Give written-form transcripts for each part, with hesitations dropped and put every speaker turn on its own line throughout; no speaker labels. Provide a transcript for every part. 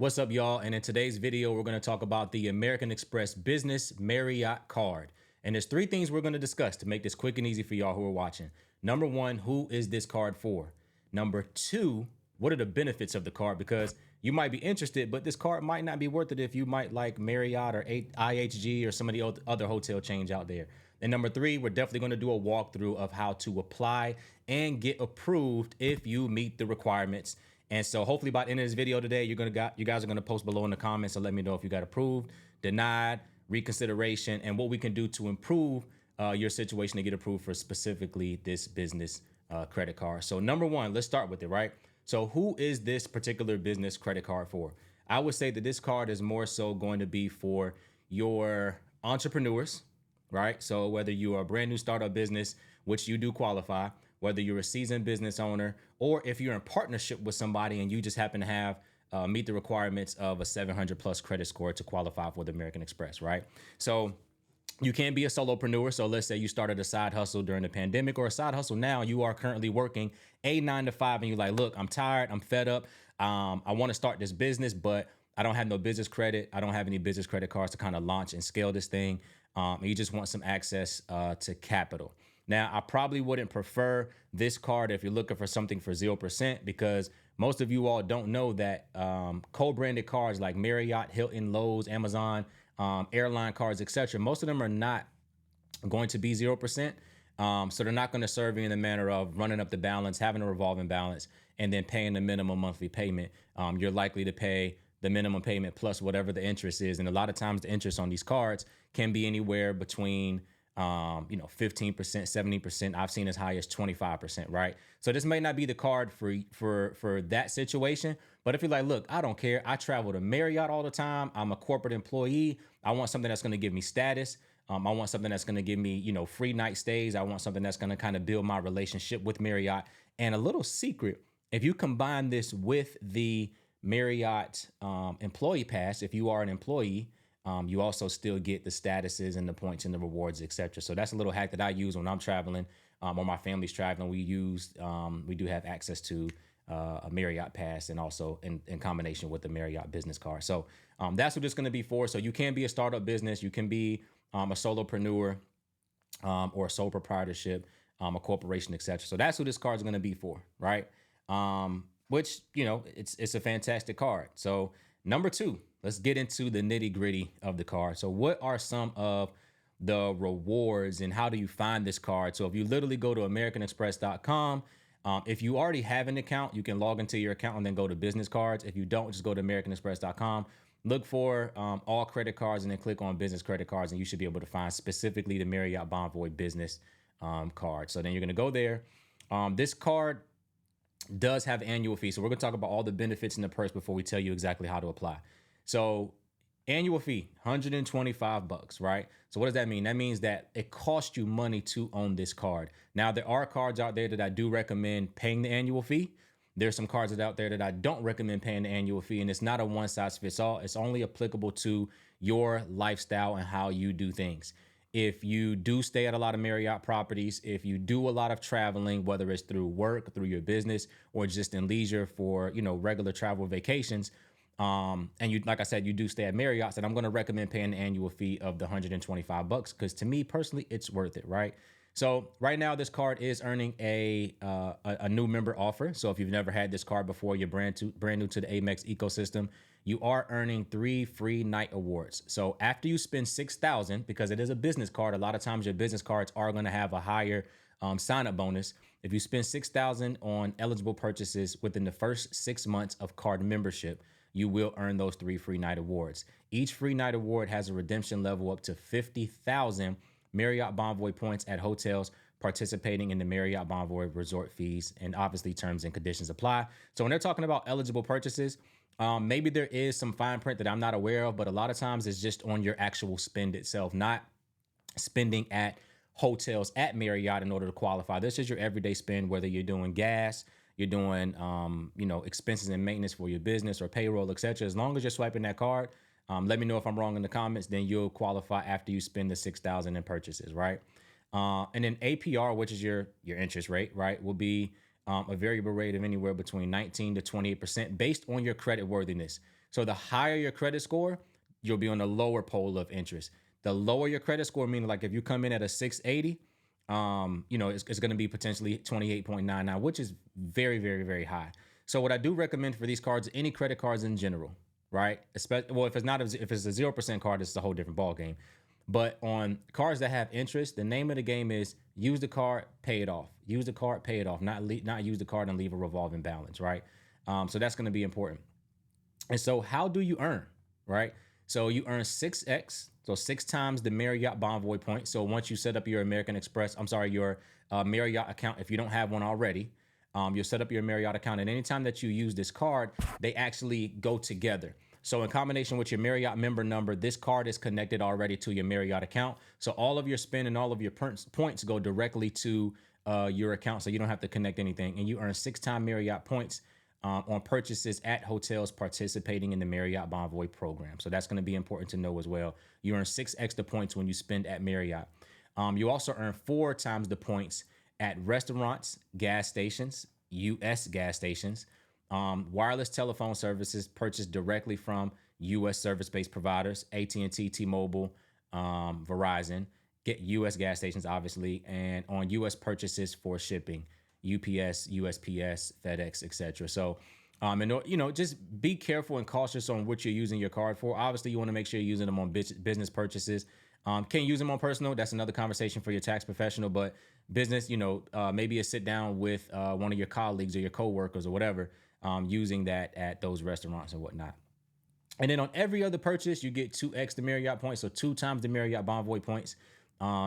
What's up, y'all? And in today's video, we're going to talk about the American Express Business Marriott card. And there's three things we're going to discuss to make this quick and easy for y'all who are watching. Number one, who is this card for? Number two, what are the benefits of the card? Because you might be interested, but this card might not be worth it if you might like Marriott or IHG or some of the other hotel chains out there. And number three, we're definitely going to do a walkthrough of how to apply and get approved if you meet the requirements. And so hopefully by the end of this video today, you guys are gonna post below in the comments and let me know if you got approved, denied, reconsideration, and what we can do to improve your situation to get approved for specifically this business credit card. So number one, let's start with it, right? So who is this particular business credit card for? I would say that this card is more so going to be for your entrepreneurs, right? So whether you are a brand new startup business, which you do qualify, whether you're a seasoned business owner, or if you're in partnership with somebody and you just happen to have meet the requirements of a 700 plus credit score to qualify for the American Express, right? So you can be a solopreneur. So let's say you started a side hustle during the pandemic or a side hustle now. You are currently working a 9 to 5 and you're like, look, I'm tired. I'm fed up. I want to start this business, but I don't have no business credit. I don't have any business credit cards to kind of launch and scale this thing. And you just want some access to capital. Now, I probably wouldn't prefer this card if you're looking for something for 0% because most of you all don't know that co-branded cards like Marriott, Hilton, Lowe's, Amazon, airline cards, etc. Most of them are not going to be 0%. So they're not going to serve you in the manner of running up the balance, having a revolving balance, and then paying the minimum monthly payment. You're likely to pay the minimum payment plus whatever the interest is. And a lot of times the interest on these cards can be anywhere between 15%, 70%. I've seen as high as 25%, right? So this may not be the card for that situation. But if you're like, look, I don't care. I travel to Marriott all the time. I'm a corporate employee. I want something that's going to give me status. I want something that's going to give me, free night stays. I want something that's going to kind of build my relationship with Marriott. And a little secret, if you combine this with the Marriott employee pass, if you are an employee, you also still get the statuses and the points and the rewards, etc. So that's a little hack that I use when I'm traveling, or my family's traveling. We do have access to a Marriott pass and also in combination with the Marriott business card. So that's what it's going to be for. So you can be a startup business, you can be a solopreneur or a sole proprietorship, a corporation, etc. So that's what this card is going to be for, right? Which, it's a fantastic card. So number two, let's get into the nitty gritty of the card. So what are some of the rewards and how do you find this card? So if you literally go to americanexpress.com, if you already have an account, you can log into your account and then go to business cards. If you don't, just go to americanexpress.com, look for all credit cards and then click on business credit cards and you should be able to find specifically the Marriott Bonvoy business card. So then you're going to go there. This card does have annual fee. So we're going to talk about all the benefits and the perks before we tell you exactly how to apply. So annual fee, $125, right? So what does that mean? That means that it costs you money to own this card. Now, there are cards out there that I do recommend paying the annual fee. There's some cards out there that I don't recommend paying the annual fee, and it's not a one size fits all. It's only applicable to your lifestyle and how you do things. If you do stay at a lot of Marriott properties, if you do a lot of traveling, whether it's through work, through your business, or just in leisure for, regular travel vacations, and you, like I said, you do stay at Marriott's, and I'm going to recommend paying the annual fee of the $125 because to me personally, it's worth it, right? So right now, this card is earning a new member offer. So if you've never had this card before, you're brand new to the Amex ecosystem, you are earning 3 free night awards. So after you spend $6,000, because it is a business card, a lot of times your business cards are going to have a higher sign-up bonus. If you spend $6,000 on eligible purchases within the first 6 months of card membership, you will earn those 3 free night awards. Each free night award has a redemption level up to 50,000 Marriott Bonvoy points at hotels participating in the Marriott Bonvoy resort fees, and obviously terms and conditions apply. So when they're talking about eligible purchases, maybe there is some fine print that I'm not aware of, but a lot of times it's just on your actual spend itself, not spending at hotels at Marriott in order to qualify. This is your everyday spend, whether you're doing gas, you're doing, expenses and maintenance for your business or payroll, etc. As long as you're swiping that card, let me know if I'm wrong in the comments, then you'll qualify after you spend the $6,000 in purchases, right? And then APR, which is your interest rate, right, will be a variable rate of anywhere between 19 to 28% based on your credit worthiness. So the higher your credit score, you'll be on the lower pole of interest. The lower your credit score, meaning like if you come in at a 680, it's going to be potentially 28.99, which is very, very, very high. So what I do recommend for these cards, any credit cards in general, right? Especially, well, if it's a 0% card, it's a whole different ball game. But on cards that have interest, the name of the game is use the card, pay it off. Use the card, pay it off. Not use the card and leave a revolving balance, right? So that's going to be important. And so how do you earn, right? So you earn 6x, so 6 times the Marriott Bonvoy points. So once you set up your your Marriott account, if you don't have one already, you'll set up your Marriott account. And anytime that you use this card, they actually go together. So in combination with your Marriott member number, this card is connected already to your Marriott account. So all of your spend and all of your points go directly to your account. So you don't have to connect anything. And you earn 6 times Marriott points on purchases at hotels participating in the Marriott Bonvoy program. So that's going to be important to know as well. You earn 6 extra points when you spend at Marriott. You also earn 4 times the points at restaurants, gas stations, U.S. gas stations, wireless telephone services purchased directly from U.S. service-based providers, AT&T, T-Mobile, Verizon, get U.S. gas stations, obviously, and on U.S. purchases for shipping, UPS, USPS, FedEx, etc. So, just be careful and cautious on what you're using your card for. Obviously, you want to make sure you're using them on business purchases. Can't use them on personal. That's another conversation for your tax professional. But business, maybe a sit down with one of your colleagues or your coworkers or whatever, using that at those restaurants and whatnot. And then on every other purchase, you get 2x the Marriott points, so 2 times the Marriott Bonvoy points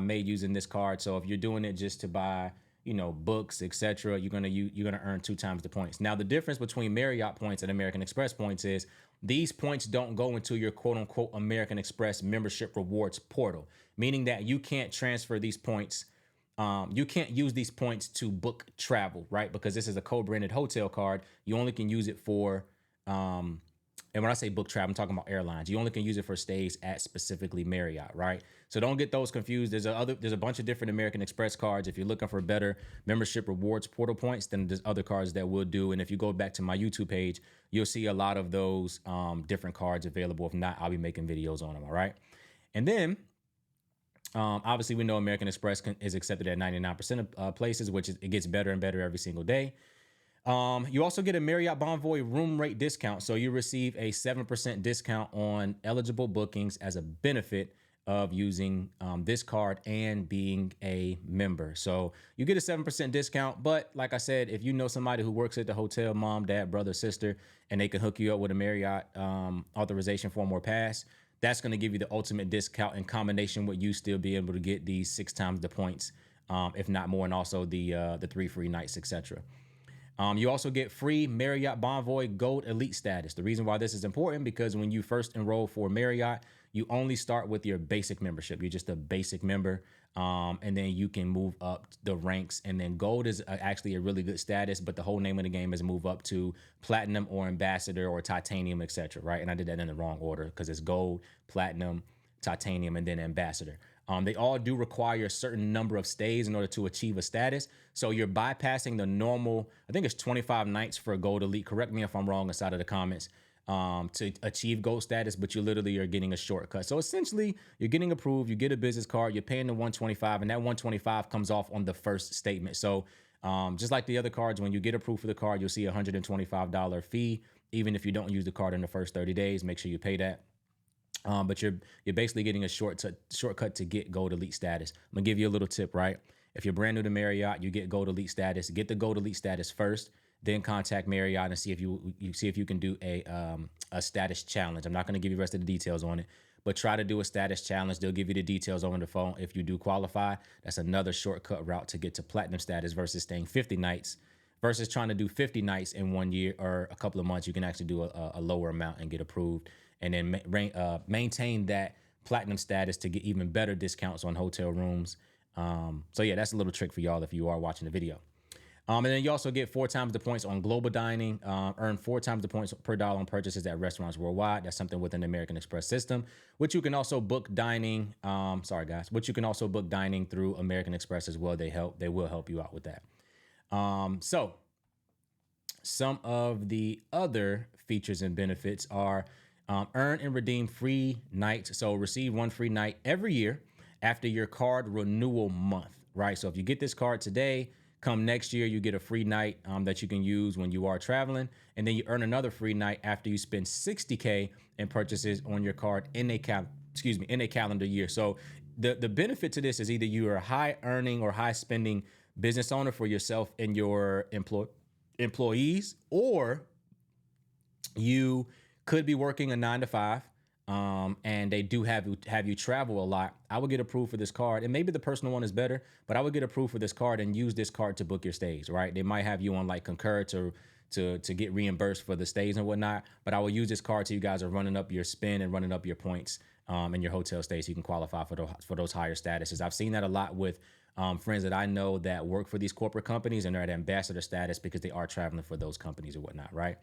made using this card. So if you're doing it just to buy, books, etc., you're gonna earn 2 times the points. Now the difference between Marriott points and American Express points is these points don't go into your quote unquote American Express membership rewards portal, meaning that you can't transfer these points. You can't use these points to book travel, right? Because this is a co-branded hotel card. You only can use it for and when I say book travel, I'm talking about airlines. You only can use it for stays at specifically Marriott, right? So don't get those confused. There's a bunch of different American Express cards. If you're looking for better membership rewards portal points, then there's other cards that will do. And if you go back to my YouTube page, you'll see a lot of those different cards available. If not, I'll be making videos on them, all right? And then obviously we know American Express is accepted at 99% of places, it gets better and better every single day. You also get a Marriott Bonvoy room rate discount. So you receive a 7% discount on eligible bookings as a benefit of using this card and being a member. So you get a 7% discount. But like I said, if you know somebody who works at the hotel, mom, dad, brother, sister, and they can hook you up with a Marriott authorization form or pass, that's going to give you the ultimate discount in combination with you still be able to get these 6 times the points, if not more, and also the 3 free nights, etc. You also get free Marriott Bonvoy Gold Elite status. The reason why this is important because when you first enroll for Marriott, you only start with your basic membership. You're just a basic member, and then you can move up the ranks. And then Gold is actually a really good status, but the whole name of the game is move up to Platinum or Ambassador or Titanium, etc. Right? And I did that in the wrong order because it's Gold, Platinum, Titanium, and then Ambassador. They all do require a certain number of stays in order to achieve a status. So you're bypassing the normal, I think it's 25 nights for a Gold Elite. Correct me if I'm wrong inside of the comments, to achieve Gold status, but you literally are getting a shortcut. So essentially, you're getting approved, you get a business card, you're paying the 125, and that 125 comes off on the first statement. So just like the other cards, when you get approved for the card, you'll see a $125 fee. Even if you don't use the card in the first 30 days, make sure you pay that. But you're basically getting a shortcut to get Gold Elite status. I'm gonna give you a little tip, right? If you're brand new to Marriott, you get Gold Elite status. Get the Gold Elite status first, then contact Marriott and see if you can do a status challenge. I'm not gonna give you the rest of the details on it, but try to do a status challenge. They'll give you the details over the phone. If you do qualify, that's another shortcut route to get to platinum status versus staying 50 nights. Versus trying to do 50 nights in 1 year or a couple of months, you can actually do a lower amount and get approved. And then maintain that platinum status to get even better discounts on hotel rooms. So yeah, that's a little trick for y'all if you are watching the video. And then you also get 4 times the points on global dining, earn 4 times the points per dollar on purchases at restaurants worldwide. That's something within the American Express system, which you can also book dining. Which you can also book dining through American Express as well. They will help you out with that. So some of the other features and benefits are earn and redeem free nights. So receive one free night every year after your card renewal month, right? So if you get this card today, come next year, you get a free night that you can use when you are traveling. And then you earn another free night after you spend 60K in purchases on your card in a calendar year. So the benefit to this is either you are a high earning or high spending business owner for yourself and your employees, or you could be working a 9 to 5, and they do have you travel a lot. I would get approved for this card, and maybe the personal one is better, but I would get approved for this card and use this card to book your stays. Right? They might have you on like Concur to get reimbursed for the stays and whatnot. But I will use this card so you guys are running up your spend and running up your points in your hotel stays, so you can qualify for those higher statuses. I've seen that a lot with friends that I know that work for these corporate companies, and they're at ambassador status because they are traveling for those companies or whatnot, right?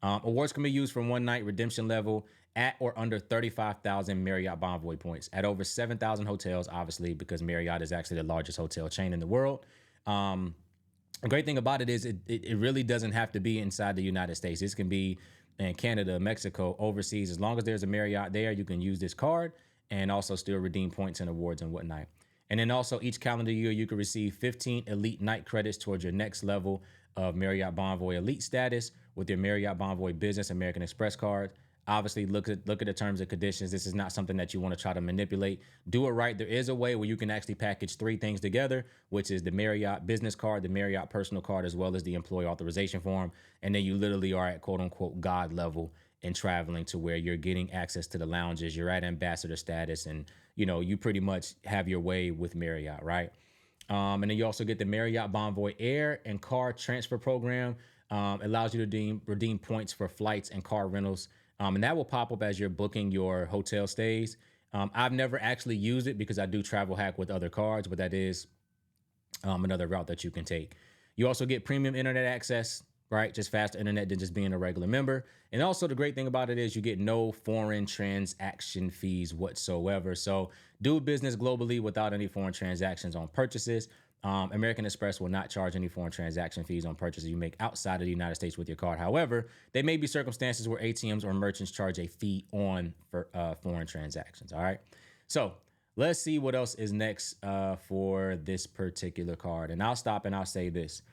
Awards can be used from one night redemption level at or under 35,000 Marriott Bonvoy points at over 7,000 hotels, obviously, because Marriott is actually the largest hotel chain in the world. The great thing about it is it really doesn't have to be inside the United States. This can be in Canada, Mexico, overseas. As long as there's a Marriott there, you can use this card and also still redeem points and awards and whatnot. And then also each calendar year, you can receive 15 elite night credits towards your next level of Marriott Bonvoy elite status with your Marriott Bonvoy Business American Express card. Obviously, look at the terms and conditions. This is not something that you want to try to manipulate. Do it right. There is a way where you can actually package three things together, which is the Marriott business card, the Marriott personal card, as well as the employee authorization form. And then you literally are at quote unquote God level in traveling, to where you're getting access to the lounges. You're at ambassador status, and you pretty much have your way with Marriott, right? And then you also get the Marriott Bonvoy Air and Car Transfer Program. Allows you to redeem points for flights and car rentals. And that will pop up as you're booking your hotel stays. I've never actually used it because I do travel hack with other cards, but that is another route that you can take. You also get premium internet access, right? Just faster internet than just being a regular member. And also the great thing about it is you get no foreign transaction fees whatsoever. So do business globally without any foreign transactions on purchases. American Express will not charge any foreign transaction fees on purchases you make outside of the United States with your card. However, there may be circumstances where ATMs or merchants charge a fee on foreign transactions. All right. So let's see what else is next for this particular card. And I'll stop and I'll say this.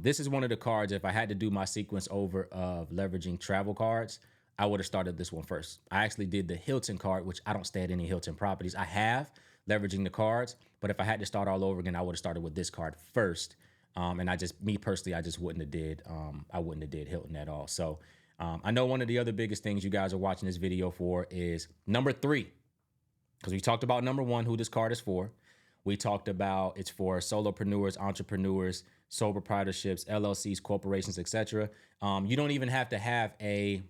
This is one of the cards, if I had to do my sequence over of leveraging travel cards, I would have started this one first. I actually did the Hilton card, which I don't stay at any Hilton properties. I have leveraging the cards, but if I had to start all over again, I would have started with this card first. And me personally, I just wouldn't have did Hilton at all. So I know one of the other biggest things you guys are watching this video for is number 3, because we talked about number 1, who this card is for. We talked about it's for solopreneurs, entrepreneurs, sole proprietorships, LLCs, corporations, etc. You don't even have to have a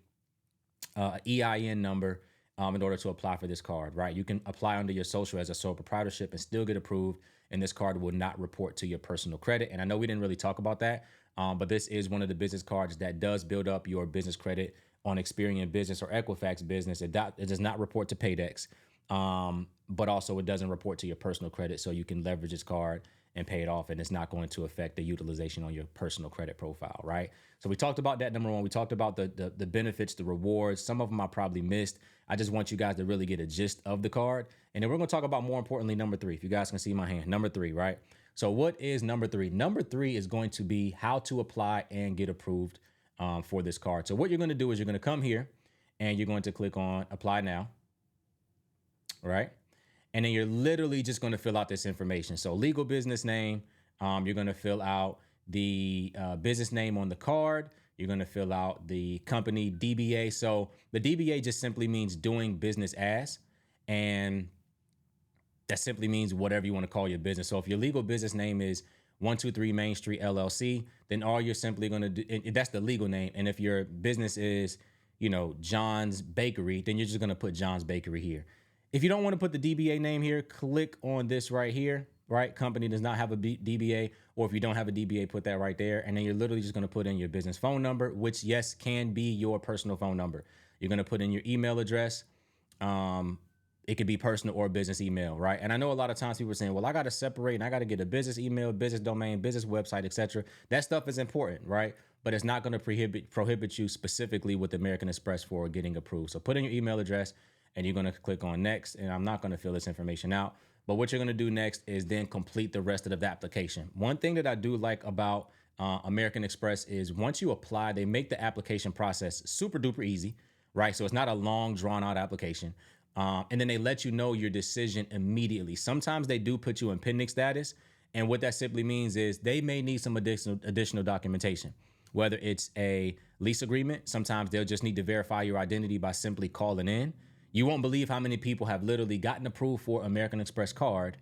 EIN number in order to apply for this card, right? You can apply under your social as a sole proprietorship and still get approved, and this card will not report to your personal credit. And I know we didn't really talk about that, but this is one of the business cards that does build up your business credit on Experian Business or Equifax Business. It does not report to Paydex, but also it doesn't report to your personal credit, so you can leverage this card and pay it off, and it's not going to affect the utilization on your personal credit profile, right? So we talked about that, number 1. We talked about the benefits, the rewards. Some of them I probably missed. I just want you guys to really get a gist of the card. And then we're going to talk about, more importantly, number 3. If you guys can see my hand, number 3, right? So what is number 3? Number 3 is going to be how to apply and get approved for this card. So what you're going to do is you're going to come here and you're going to click on apply now, right? And then you're literally just going to fill out this information. So legal business name, you're going to fill out the business name on the card. You're going to fill out the company DBA. So the DBA just simply means doing business as, and that simply means whatever you want to call your business. So if your legal business name is 123 Main Street LLC, then all you're simply going to do, that's the legal name. And if your business is, John's Bakery, then you're just going to put John's Bakery here. If you don't want to put the DBA name here, click on this right here, right? Company does not have a DBA, or if you don't have a DBA, put that right there. And then you're literally just going to put in your business phone number, which, yes, can be your personal phone number. You're going to put in your email address. It could be personal or business email, right? And I know a lot of times people are saying, well, I got to separate and I got to get a business email, business domain, business website, etc. That stuff is important, right? But it's not going to prohibit you specifically with American Express for getting approved. So put in your email address and you're going to click on next. And I'm not going to fill this information out. But what you're going to do next is then complete the rest of the application. One thing that I do like about American Express is once you apply, they make the application process super duper easy, right? So it's not a long drawn out application. And then they let you know your decision immediately. Sometimes they do put you in pending status. And what that simply means is they may need some additional documentation, whether it's a lease agreement. Sometimes they'll just need to verify your identity by simply calling in. You won't believe how many people have literally gotten approved for American Express card,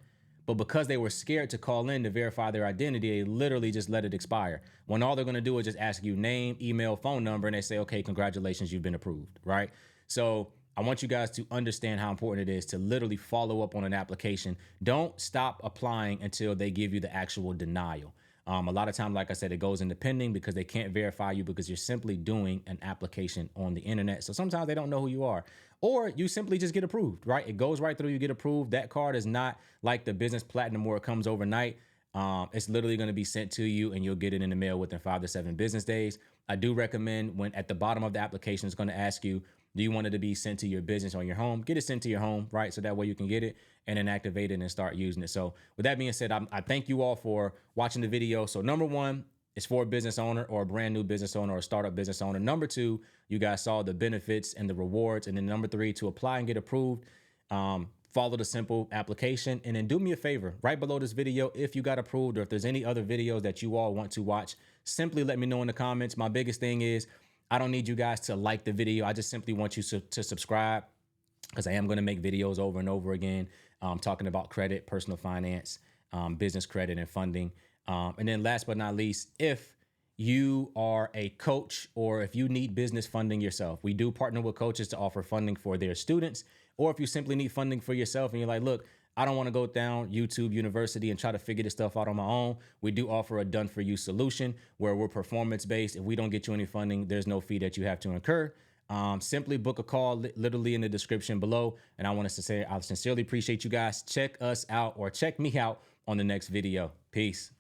but because they were scared to call in to verify their identity, they literally just let it expire. When all they're going to do is just ask you name, email, phone number, and they say, okay, congratulations, you've been approved, right? So I want you guys to understand how important it is to literally follow up on an application. Don't stop applying until they give you the actual denial. A lot of time, like I said, it goes into pending because they can't verify you because you're simply doing an application on the internet. So sometimes they don't know who you are, or you simply just get approved, right? It goes right through, you get approved. That card is not like the business platinum where it comes overnight. It's literally going to be sent to you and you'll get it in the mail within 5 to 7 business days. I do recommend when at the bottom of the application, it's going to ask you, do you want it to be sent to your business or your home? Get it sent to your home, right? So that way you can get it and then activate it and start using it. So with that being said, I thank you all for watching the video. So number one, it's for a business owner or a brand new business owner or a startup business owner. Number two, you guys saw the benefits and the rewards. And then number three, to apply and get approved, follow the simple application. And then do me a favor, right below this video, if you got approved or if there's any other videos that you all want to watch, simply let me know in the comments. My biggest thing is I don't need you guys to like the video. I just simply want you to subscribe because I am going to make videos over and over again talking about credit, personal finance, business credit and funding. And then last but not least, if you are a coach or if you need business funding yourself, we do partner with coaches to offer funding for their students. Or if you simply need funding for yourself and you're like, look, I don't want to go down YouTube University and try to figure this stuff out on my own. We do offer a done for you solution where we're performance based. If we don't get you any funding, there's no fee that you have to incur. Simply book a call literally in the description below. And I want us to say, I sincerely appreciate you guys. Check us out or check me out on the next video. Peace.